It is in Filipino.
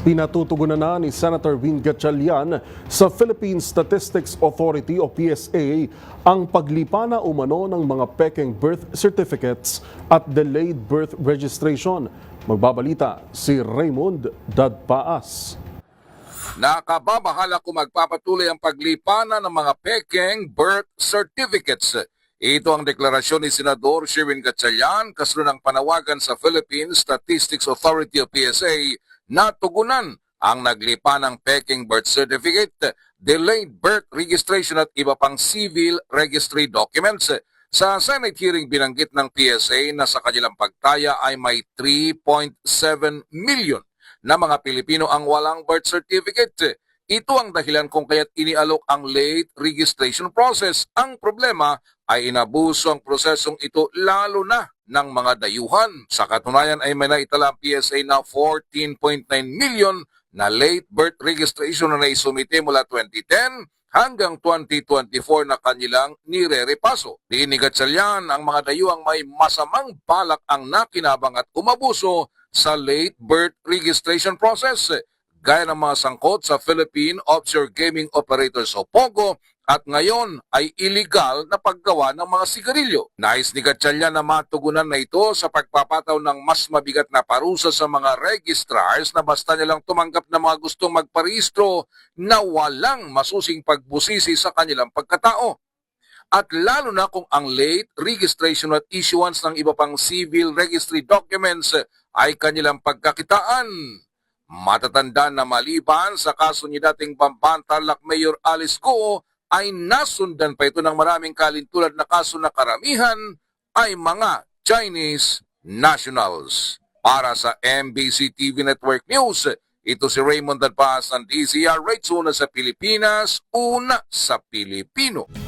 Pinatutugunan na ni Senator Win Gatchalian sa Philippine Statistics Authority o PSA ang paglipana umano ng mga pekeng birth certificates at delayed birth registration. Magbabalita si Raymond Dadpaas. Nakababahala kung magpapatuloy ang paglipana ng mga pekeng birth certificates. Ito ang deklarasyon ni Senador Sherwin Gatchalian kasunod ng panawagan sa Philippine Statistics Authority o PSA na tugunan ang naglipa ng pekeng birth certificate, delayed birth registration at iba pang civil registry documents. Sa Senate hearing binanggit ng PSA na sa kanilang pagtaya ay may 3.7 million na mga Pilipino ang walang birth certificate. Ito ang dahilan kung kaya't inialok ang late registration process. Ang problema ay inabuso ang prosesong ito lalo na ng mga dayuhan. Sa katunayan ay may naitala ang PSA na 14.9 million na late birth registration na naisumite mula 2010 hanggang 2024 na kanilang nire-repaso. Diin ni Gatchalian, ang mga dayuhang may masamang balak ang nakinabang at umabuso sa late birth registration process, gaya ng mga sangkot sa Philippine Offshore Gaming Operators o POGO at ngayon ay illegal na paggawa ng mga sigarilyo. Nais ni Gatchalian na matugunan na ito sa pagpapataw ng mas mabigat na parusa sa mga registrars na basta nilang tumanggap na mga gustong magparehistro na walang masusing pagbusisi sa kanilang pagkatao. At lalo na kung ang late registration at issuance ng iba pang civil registry documents ay kanilang pagkakitaan. Matatanda na maliban sa kaso ni dating Pampanga Mayor Alice Go ay nasundan pa ito ng maraming kalintulad na kaso na karamihan ay mga Chinese nationals. Para sa MBC TV Network News, ito si Raymond Dadpaas ng DZRH, una sa Pilipinas, una sa Pilipino.